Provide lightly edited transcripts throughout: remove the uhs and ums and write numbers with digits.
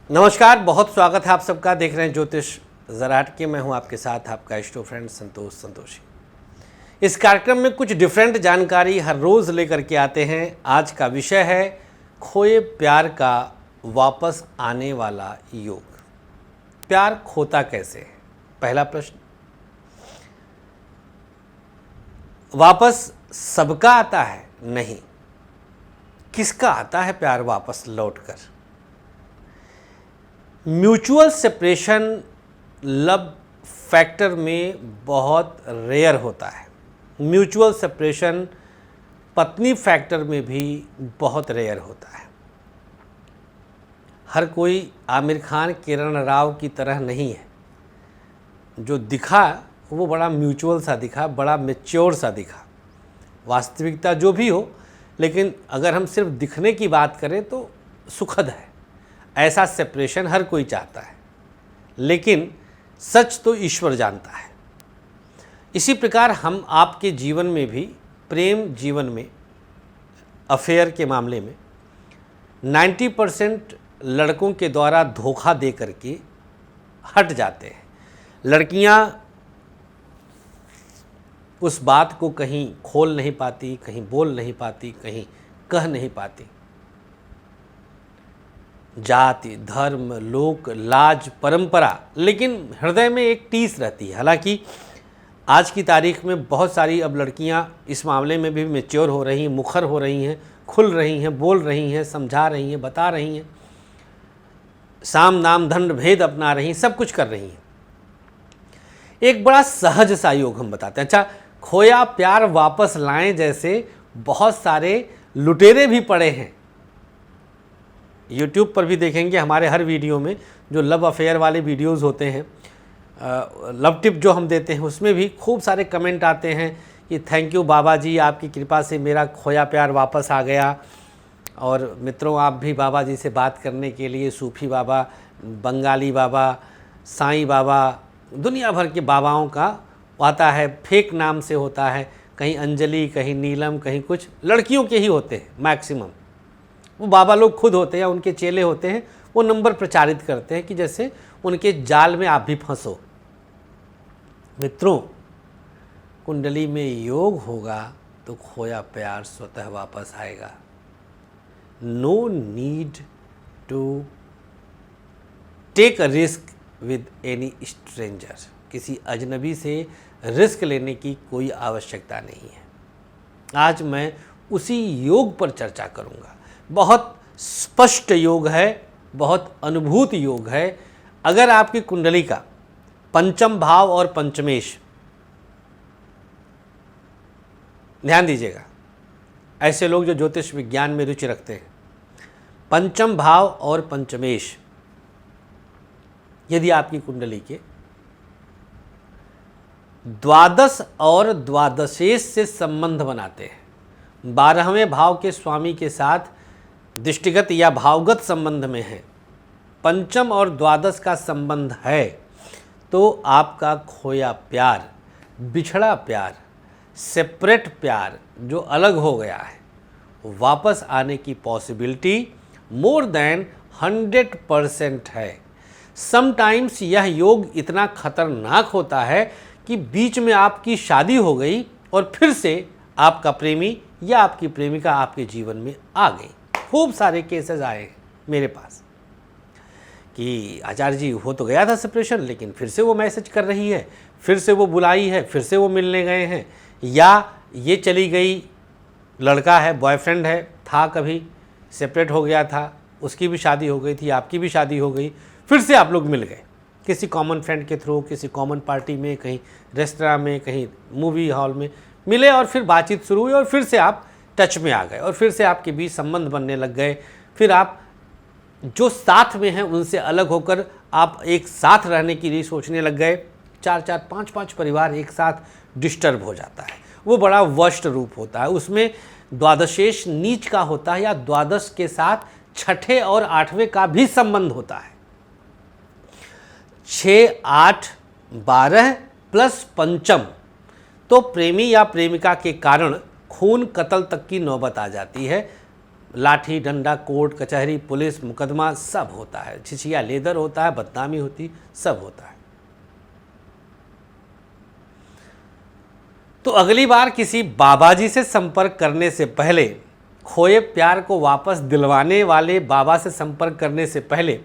नमस्कार, बहुत स्वागत है आप सबका। देख रहे हैं ज्योतिष जरा हटके। मैं हूं आपके साथ आपका इष्टो फ्रेंड संतोषी। इस कार्यक्रम में कुछ डिफरेंट जानकारी हर रोज़ लेकर के आते हैं। आज का विषय है खोए प्यार का वापस आने वाला योग। प्यार खोता कैसे है? पहला प्रश्न। वापस सबका आता है? नहीं। किसका आता है प्यार वापस लौटकर? म्यूचुअल सेपरेशन लव फैक्टर में बहुत रेयर होता है। म्यूचुअल सेपरेशन पत्नी फैक्टर में भी बहुत रेयर होता है। हर कोई आमिर खान, किरण राव की तरह नहीं है। जो दिखा वो बड़ा म्यूचुअल सा दिखा, बड़ा मैच्योर सा दिखा। वास्तविकता जो भी हो, लेकिन अगर हम सिर्फ दिखने की बात करें तो सुखद है। ऐसा सेपरेशन हर कोई चाहता है, लेकिन सच तो ईश्वर जानता है। इसी प्रकार हम आपके जीवन में भी, प्रेम जीवन में, अफेयर के मामले में 90% लड़कों के द्वारा धोखा दे करके हट जाते हैं। लड़कियां उस बात को कहीं खोल नहीं पाती, कहीं बोल नहीं पाती, कहीं कह नहीं पाती। जाति, धर्म, लोक, लाज, परंपरा, लेकिन हृदय में एक टीस रहती है। हालांकि आज की तारीख में बहुत सारी अब लड़कियां इस मामले में भी मैच्योर हो रही हैं, मुखर हो रही हैं, खुल रही हैं, बोल रही हैं, समझा रही हैं, बता रही हैं, साम नाम दंड भेद अपना रही हैं, सब कुछ कर रही हैं। एक बड़ा सहज सा योग हम बताते हैं। अच्छा, खोया प्यार वापस लाएं जैसे बहुत सारे लुटेरे भी पड़े हैं। YouTube पर भी देखेंगे हमारे हर वीडियो में जो लव अफेयर वाले वीडियोस होते हैं, लव टिप जो हम देते हैं, उसमें भी खूब सारे कमेंट आते हैं कि थैंक यू बाबा जी, आपकी कृपा से मेरा खोया प्यार वापस आ गया। और मित्रों, आप भी बाबा जी से बात करने के लिए सूफी बाबा, बंगाली बाबा, साईं बाबा, दुनिया भर के बाबाओं का आता है। फेक नाम से होता है, कहीं अंजलि, कहीं नीलम, कहीं कुछ लड़कियों के ही होते हैं मैक्सिमम। वो बाबा लोग खुद होते हैं या उनके चेले होते हैं, वो नंबर प्रचारित करते हैं कि जैसे उनके जाल में आप भी फंसो। मित्रों, कुंडली में योग होगा तो खोया प्यार स्वतः वापस आएगा। No need to take a risk with any stranger. किसी अजनबी से रिस्क लेने की कोई आवश्यकता नहीं है। आज मैं उसी योग पर चर्चा करूंगा। बहुत स्पष्ट योग है, बहुत अनुभूत योग है। अगर आपकी कुंडली का पंचम भाव और पंचमेश, ध्यान दीजिएगा, ऐसे लोग जो ज्योतिष विज्ञान में रुचि रखते हैं, पंचम भाव और पंचमेश यदि आपकी कुंडली के द्वादश और द्वादशेश से संबंध बनाते हैं, 12वें भाव के स्वामी के साथ दृष्टिगत या भावगत संबंध में है, पंचम और द्वादश का संबंध है, तो आपका खोया प्यार, बिछड़ा प्यार, सेपरेट प्यार जो अलग हो गया है, वापस आने की पॉसिबिलिटी मोर देन 100% है। समटाइम्स यह योग इतना खतरनाक होता है कि बीच में आपकी शादी हो गई और फिर से आपका प्रेमी या आपकी प्रेमिका आपके जीवन में आ गई। खूब सारे केसेस आए मेरे पास कि आचार्य जी, हो तो गया था सेपरेशन, लेकिन फिर से वो मैसेज कर रही है, फिर से वो बुलाई है, फिर से वो मिलने गए हैं, या ये चली गई, लड़का है, बॉयफ्रेंड है, था कभी, सेपरेट हो गया था, उसकी भी शादी हो गई थी, आपकी भी शादी हो गई, फिर से आप लोग मिल गए किसी कॉमन फ्रेंड के थ्रू, किसी कॉमन पार्टी में, कहीं रेस्टोरेंट में, कहीं मूवी हॉल में मिले और फिर बातचीत शुरू हुई और फिर से आप टच में आ गए और फिर से आपके बीच संबंध बनने लग गए। फिर आप जो साथ में हैं उनसे अलग होकर आप एक साथ रहने की भी सोचने लग गए। 4-4, 5-5 परिवार एक साथ डिस्टर्ब हो जाता है। वो बड़ा वर्स्ट रूप होता है। उसमें द्वादशेश नीच का होता है या द्वादश के साथ छठे और आठवें का भी संबंध होता है। 6, 8, 12 प्लस पंचम, तो प्रेमी या प्रेमिका के कारण खून कत्ल तक की नौबत आ जाती है। लाठी डंडा कोर्ट कचहरी पुलिस मुकदमा सब होता है, छिछिया लेदर होता है, बदनामी होती, सब होता है। तो अगली बार किसी बाबा जी से संपर्क करने से पहले, खोए प्यार को वापस दिलवाने वाले बाबा से संपर्क करने से पहले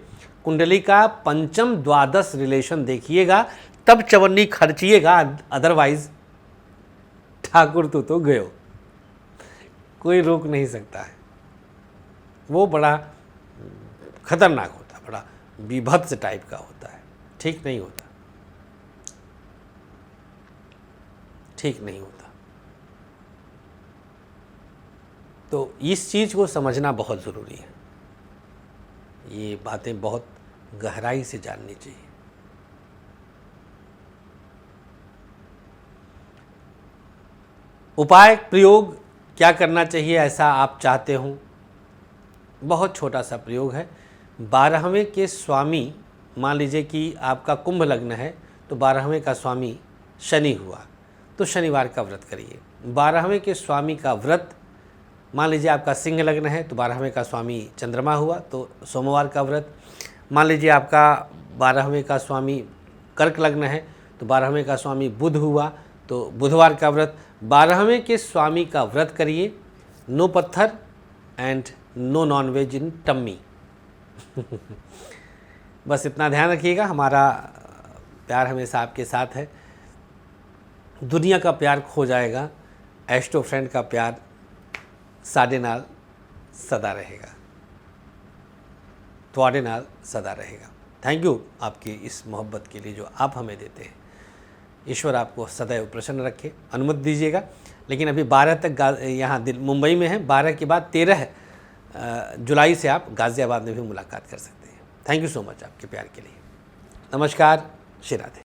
कुंडली का पंचम द्वादश रिलेशन देखिएगा, तब चवन्नी खर्चिएगा, अदरवाइज ठाकुर तू तो गयो, कोई रोक नहीं सकता है। वो बड़ा खतरनाक होता है, बड़ा बीभत्स टाइप का होता है, ठीक नहीं होता, ठीक नहीं होता। तो इस चीज़ को समझना बहुत ज़रूरी है, ये बातें बहुत गहराई से जाननी चाहिए। उपाय प्रयोग क्या करना चाहिए ऐसा आप चाहते हो? बहुत छोटा सा प्रयोग है। 12वें के स्वामी, मान लीजिए कि आपका कुंभ लग्न है तो 12वें का स्वामी शनि हुआ, तो शनिवार का व्रत करिए। 12वें के स्वामी का व्रत, मान लीजिए आपका सिंह लग्न है तो 12वें का स्वामी चंद्रमा हुआ तो सोमवार का व्रत। मान लीजिए आपका 12वें का स्वामी कर्क लग्न है तो 12वें का स्वामी बुध हुआ तो बुधवार का व्रत। 12वें के स्वामी का व्रत करिए, नो पत्थर and no nonveg in tummy. बस इतना ध्यान रखिएगा। हमारा प्यार हमेशा आपके साथ है। दुनिया का प्यार खो जाएगा, एस्ट्रो फ्रेंड का प्यार साढ़े नाल सदा रहेगा, तुम्हारे नाल सदा रहेगा। थैंक यू आपकी इस मोहब्बत के लिए जो आप हमें देते हैं। ईश्वर आपको सदैव प्रसन्न रखे। अनुमति दीजिएगा, लेकिन अभी 12 तक यहाँ मुंबई में है, 12 के बाद 13 जुलाई से आप गाज़ियाबाद में भी मुलाकात कर सकते हैं। थैंक यू सो मच आपके प्यार के लिए। नमस्कार, श्री राधे।